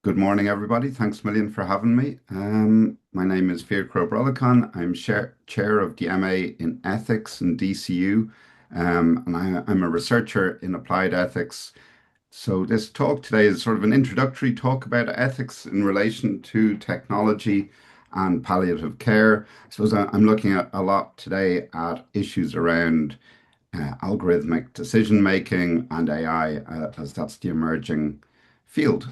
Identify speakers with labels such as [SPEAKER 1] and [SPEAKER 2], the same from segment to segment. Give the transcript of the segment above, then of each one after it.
[SPEAKER 1] Good morning, everybody. Thanks a million for having me. My name is Fear Brothercon. I'm chair of the MA in Ethics in DCU, and I'm a researcher in applied ethics. So this talk today is sort of an introductory talk about ethics in relation to technology and palliative care. I suppose I'm looking at a lot today at issues around algorithmic decision making and AI, as that's the emerging field.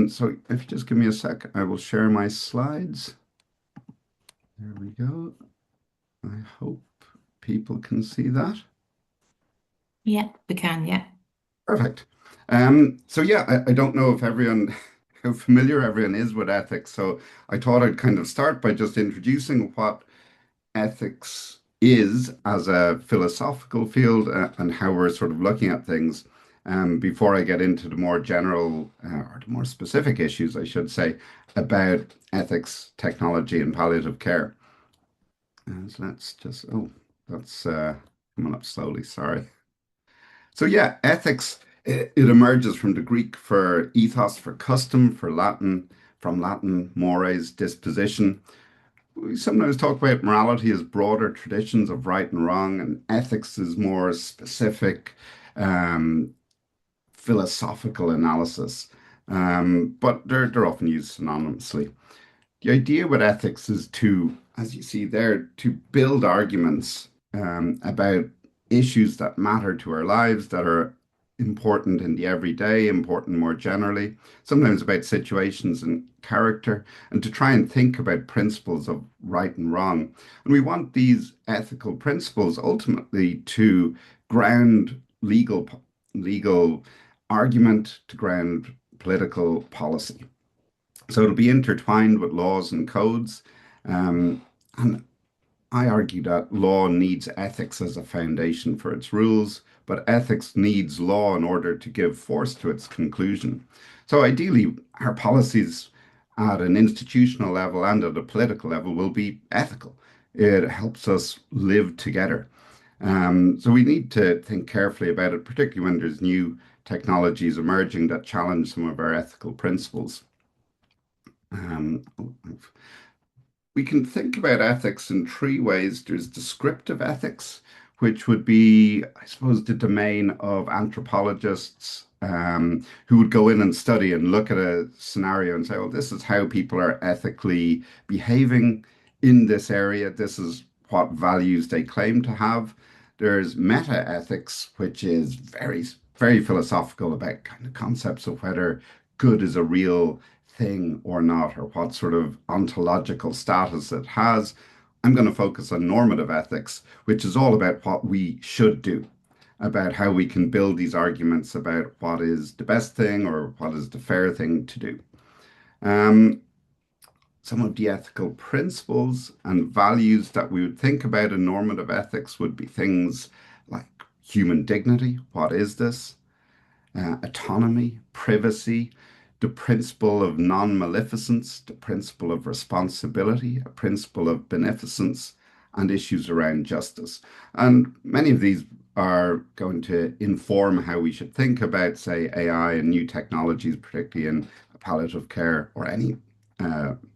[SPEAKER 1] So if you just give me a sec, I will share my slides. There we go. I hope people can see that.
[SPEAKER 2] Yeah, we can. Yeah.
[SPEAKER 1] Perfect. So yeah, I don't know if everyone, how familiar everyone is with ethics. So I thought I'd kind of start by just introducing what ethics is as a philosophical field and how we're sort of looking at things before I get into the more general or the more specific issues, I should say, about ethics, technology, and palliative care. So let's just, oh, that's coming up slowly, sorry. So yeah, ethics, it emerges from the Greek for ethos, for custom, for Latin, from Latin, mores, disposition. We sometimes talk about morality as broader traditions of right and wrong, and ethics is more specific, um, philosophical analysis. But they're often used synonymously. The idea with ethics is to, as you see there, to build arguments about issues that matter to our lives, that are important in the everyday, important more generally, sometimes about situations and character, and to try and think about principles of right and wrong. And we want these ethical principles ultimately to ground legal argument, to ground political policy. So it'll be intertwined with laws and codes. And I argue that law needs ethics as a foundation for its rules, but ethics needs law in order to give force to its conclusion. So ideally, our policies at an institutional level and at a political level will be ethical. It helps us live together. So we need to think carefully about it, particularly when there's new technologies emerging that challenge some of our ethical principles. Um, we can think about ethics in three ways. There's descriptive ethics, which would be, I suppose, the domain of anthropologists who would go in and study and look at a scenario and say, well, this is how people are ethically behaving in this area. This is what values they claim to have. There's meta ethics, which is very philosophical about kind of concepts of whether good is a real thing or not, or what sort of ontological status it has. I'm going to focus on normative ethics, which is all about what we should do, about how we can build these arguments about what is the best thing or what is the fair thing to do. Um, some of the ethical principles and values that we would think about in normative ethics would be things like human dignity. What is this? Autonomy, privacy, the principle of non-maleficence, the principle of responsibility, a principle of beneficence, and issues around justice. And many of these are going to inform how we should think about, say, AI and new technologies, particularly in palliative care or any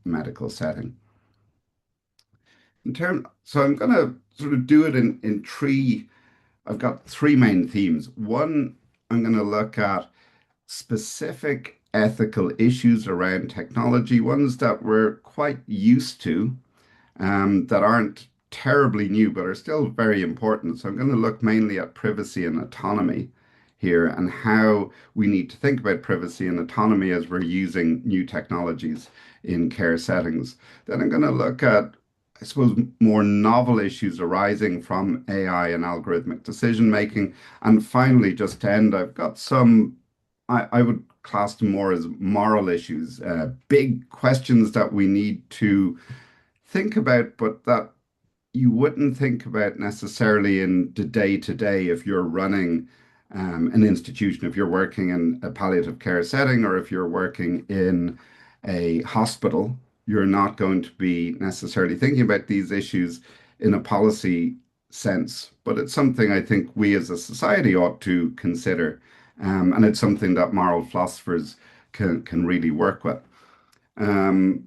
[SPEAKER 1] medical setting. So I'm going to sort of do it in three. I've got three main themes. One, I'm going to look at specific ethical issues around technology, ones that we're quite used to, that aren't terribly new, but are still very important. So I'm going to look mainly at privacy and autonomy here and how we need to think about privacy and autonomy as we're using new technologies in care settings. Then I'm going to look at, I suppose, more novel issues arising from AI and algorithmic decision making. And finally, just to end, I've got some, I would class them more as moral issues, big questions that we need to think about, but that you wouldn't think about necessarily in the day to day if you're running an institution, if you're working in a palliative care setting, or if you're working in a hospital. You're not going to be necessarily thinking about these issues in a policy sense, but it's something I think we as a society ought to consider. And it's something that moral philosophers can really work with. Um,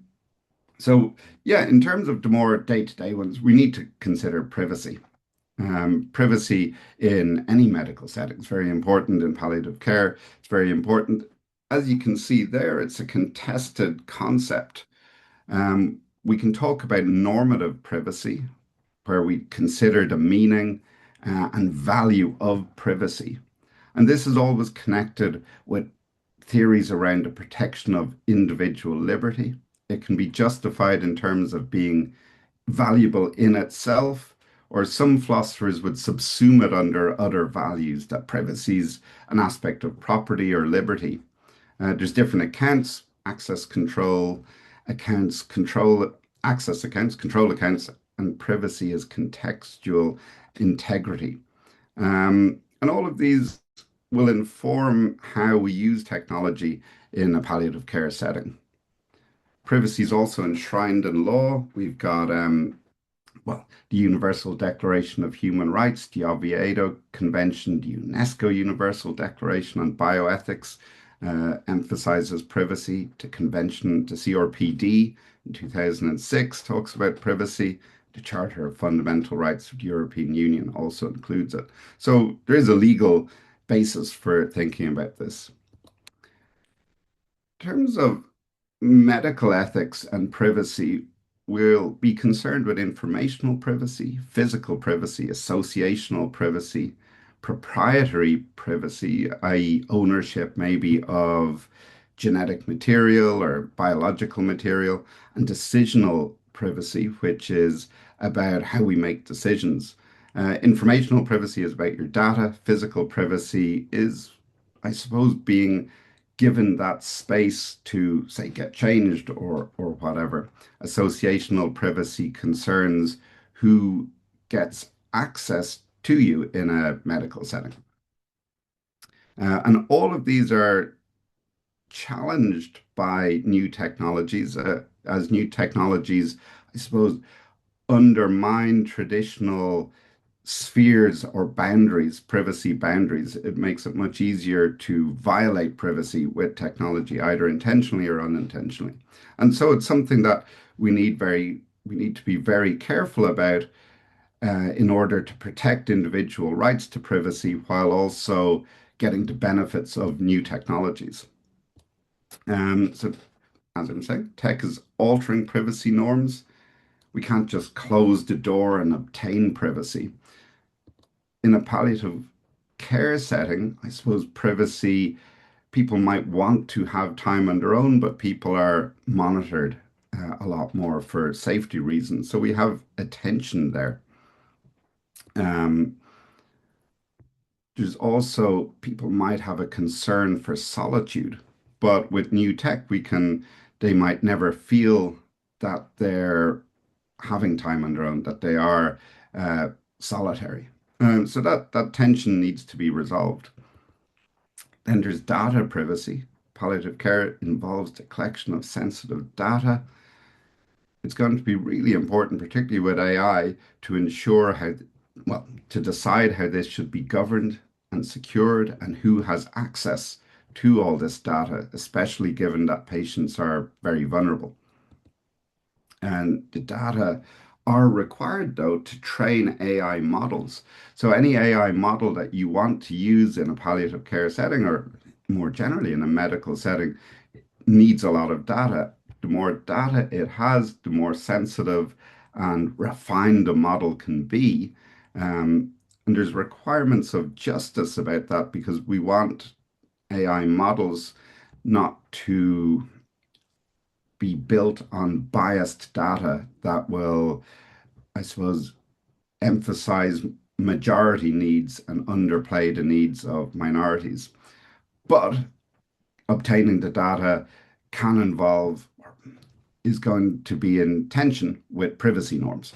[SPEAKER 1] so yeah, in terms of the more day-to-day ones, we need to consider privacy. Privacy in any medical setting is very important in palliative care. It's very important. As you can see there, it's a contested concept. We can talk about normative privacy, where we consider the meaning and value of privacy. And this is always connected with theories around the protection of individual liberty. It can be justified in terms of being valuable in itself, or some philosophers would subsume it under other values, that privacy is an aspect of property or liberty. There's different accounts, access control accounts, access accounts, control accounts, and privacy is contextual integrity. And all of these will inform how we use technology in a palliative care setting. Privacy is also enshrined in law. We've got the Universal Declaration of Human Rights, the Oviedo Convention, the UNESCO Universal Declaration on Bioethics emphasizes privacy. The CRPD in 2006 talks about privacy. The Charter of Fundamental Rights of the European Union also includes it. So there is a legal basis for thinking about this. In terms of medical ethics and privacy, will be concerned with informational privacy, physical privacy, associational privacy, proprietary privacy, i.e., ownership maybe of genetic material or biological material, and decisional privacy, which is about how we make decisions. Informational privacy is about your data. Physical privacy is, I suppose, being given that space to, say, get changed or whatever. Associational privacy concerns who gets access to you in a medical setting. And all of these are challenged by new technologies, as new technologies, I suppose, undermine traditional spheres or boundaries, privacy boundaries. It makes it much easier to violate privacy with technology, either intentionally or unintentionally. And so it's something that we need to be very careful about in order to protect individual rights to privacy while also getting the benefits of new technologies. So as I'm saying, tech is altering privacy norms. We can't just close the door and obtain privacy. In a palliative care setting, I suppose privacy, people might want to have time on their own, but people are monitored a lot more for safety reasons. So we have a tension there. Um, there's also people might have a concern for solitude, but with new tech, they might never feel that they're having time on their own, that they are uh, solitary. So that tension needs to be resolved. Then there's data privacy. Palliative care involves the collection of sensitive data. It's going to be really important, particularly with AI, to ensure to decide how this should be governed and secured and who has access to all this data, especially given that patients are very vulnerable. And the data are required, though, to train AI models. So any AI model that you want to use in a palliative care setting or more generally in a medical setting needs a lot of data. The more data it has, the more sensitive and refined the model can be. And there's requirements of justice about that because we want AI models not to be built on biased data that will, I suppose, emphasize majority needs and underplay the needs of minorities. But obtaining the data can involve, is going to be in tension with privacy norms.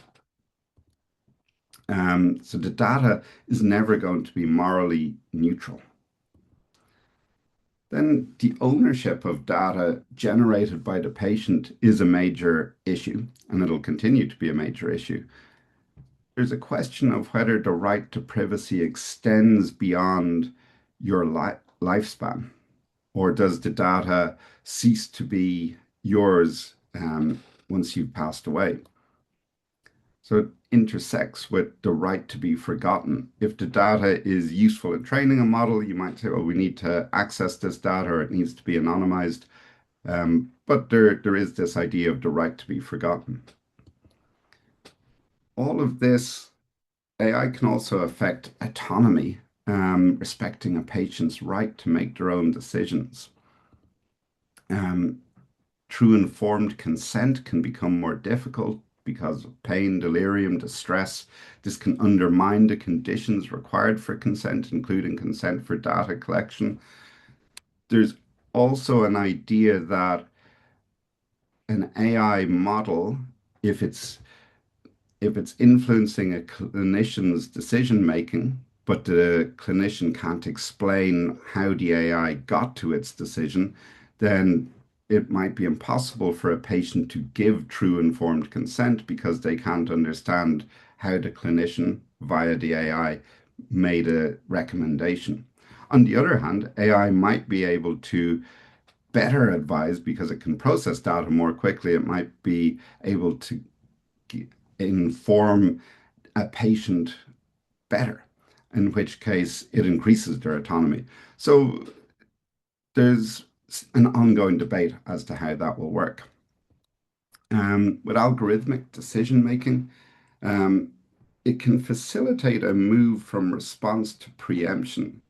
[SPEAKER 1] So the data is never going to be morally neutral. Then the ownership of data generated by the patient is a major issue, and it'll continue to be a major issue. There's a question of whether the right to privacy extends beyond your lifespan, or does the data cease to be yours once you've passed away? So it intersects with the right to be forgotten. If the data is useful in training a model, you might say, oh, we need to access this data or it needs to be anonymized. But there is this idea of the right to be forgotten. All of this, AI can also affect autonomy, respecting a patient's right to make their own decisions. Um, True informed consent can become more difficult because of pain, delirium, distress. This can undermine the conditions required for consent, including consent for data collection. There's also an idea that an AI model, if it's influencing a clinician's decision making, but the clinician can't explain how the AI got to its decision, then it might be impossible for a patient to give true informed consent because they can't understand how the clinician, via the AI, made a recommendation. On the other hand, AI might be able to better advise because it can process data more quickly. It might be able to inform a patient better, in which case it increases their autonomy. So there's an ongoing debate as to how that will work. With algorithmic decision making, um, it can facilitate a move from response to preemption.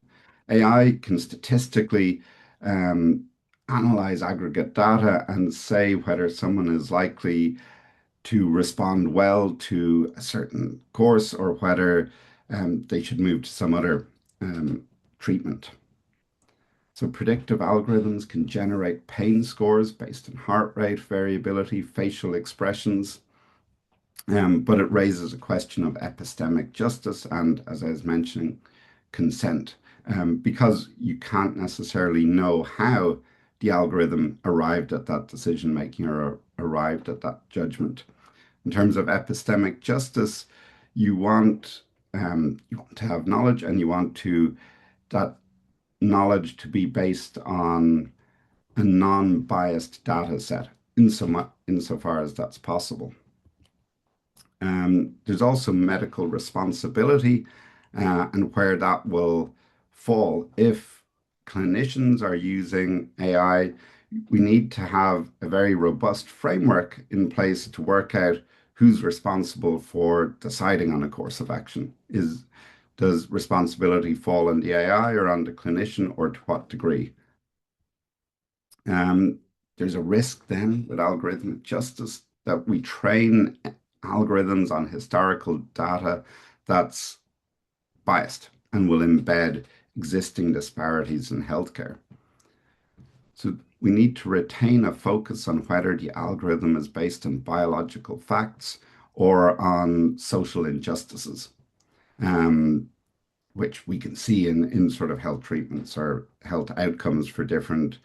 [SPEAKER 1] AI can statistically um, analyze aggregate data and say whether someone is likely to respond well to a certain course or whether they should move to some other um, treatment. So predictive algorithms can generate pain scores based on heart rate variability, facial expressions, but it raises a question of epistemic justice and, as I was mentioning, consent, because you can't necessarily know how the algorithm arrived at that decision making or arrived at that judgment. In terms of epistemic justice, you want to have knowledge and you want to that knowledge to be based on a non-biased data set insofar as that's possible. There's also medical responsibility and where that will fall. If clinicians are using AI, we need to have a very robust framework in place to work out who's responsible for deciding on a course of action. Does responsibility fall on the AI or on the clinician, or to what degree? Um, there's a risk then with algorithmic justice that we train algorithms on historical data that's biased and will embed existing disparities in healthcare. So we need to retain a focus on whether the algorithm is based on biological facts or on social injustices, um, which we can see in sort of health treatments or health outcomes for different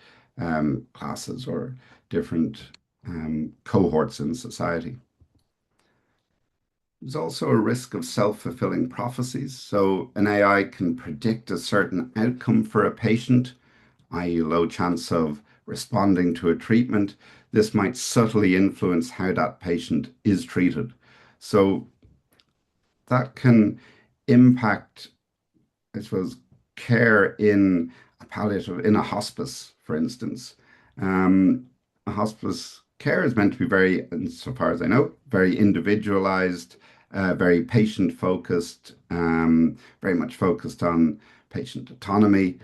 [SPEAKER 1] classes or different cohorts in society. There's also a risk of self-fulfilling prophecies. So an AI can predict a certain outcome for a patient, i.e., low chance of responding to a treatment. This might subtly influence how that patient is treated. So that can impact, I suppose, care in a palliative, in a hospice, for instance. A hospice care is meant to be very, insofar as I know, very individualized, very patient focused, very much focused on patient autonomy.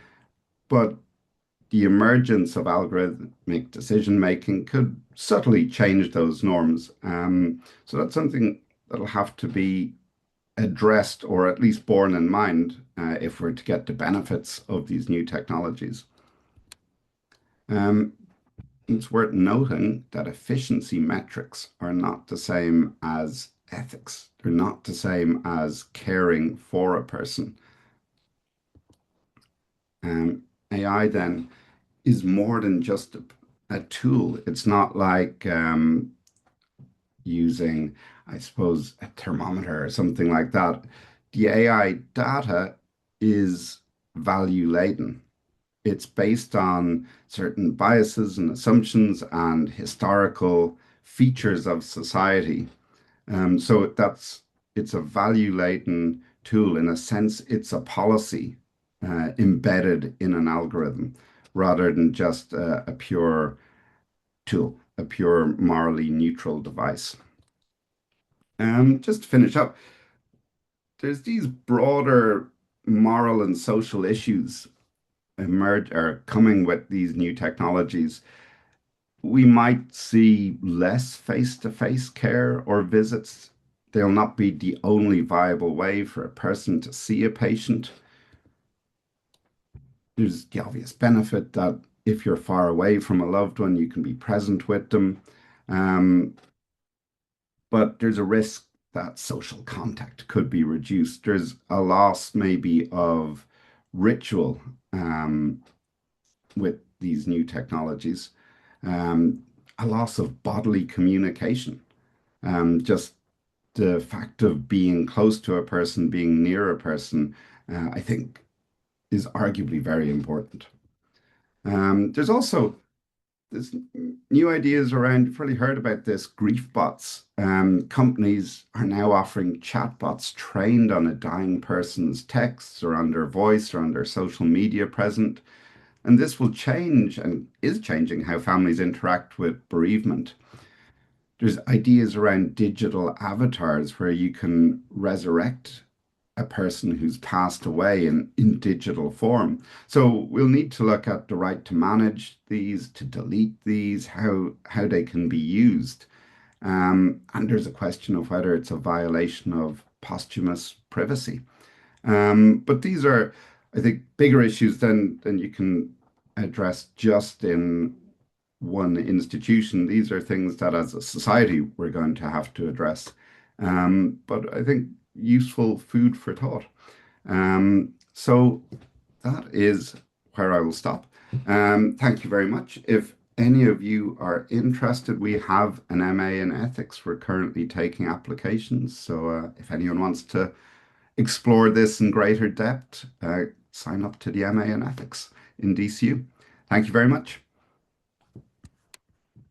[SPEAKER 1] But the emergence of algorithmic decision making could subtly change those norms. So that's something that'll have to be addressed or at least borne in mind if we're to get the benefits of these new technologies. Um, it's worth noting that efficiency metrics are not the same as ethics. They're not the same as caring for a person. AI then is more than just a tool. It's not like using, I suppose, a thermometer or something like that. The AI data is value laden. it's based on certain biases and assumptions and historical features of society. So it's a value-laden tool. In a sense, it's a policy embedded in an algorithm rather than just a pure tool, a pure morally neutral device. Just to finish up, there's these broader moral and social issues emerge or coming with these new technologies. We might see less face-to-face care or visits. They'll not be the only viable way for a person to see a patient. There's the obvious benefit that if you're far away from a loved one, you can be present with them. Um, but there's a risk that social contact could be reduced. There's a loss maybe of ritual with these new technologies, um, a loss of bodily communication. Just the fact of being close to a person, being near a person, I think is arguably very important. There's also there's new ideas around, you've probably heard about this, grief bots. Companies are now offering chatbots trained on a dying person's texts or on their voice or on their social media present. And this will change and is changing how families interact with bereavement. There's ideas around digital avatars where you can resurrect a person who's passed away in digital form. So we'll need to look at the right to manage these, to delete these, how they can be used. And there's a question of whether it's a violation of posthumous privacy. But these are, I think, bigger issues than you can address just in one institution. These are things that as a society we're going to have to address. But I think useful food for thought. So that is where I will stop. Thank you very much. If any of you are interested, we have an MA in ethics. We're currently taking applications. So if anyone wants to explore this in greater depth, sign up to the MA in ethics in DCU. Thank you very much.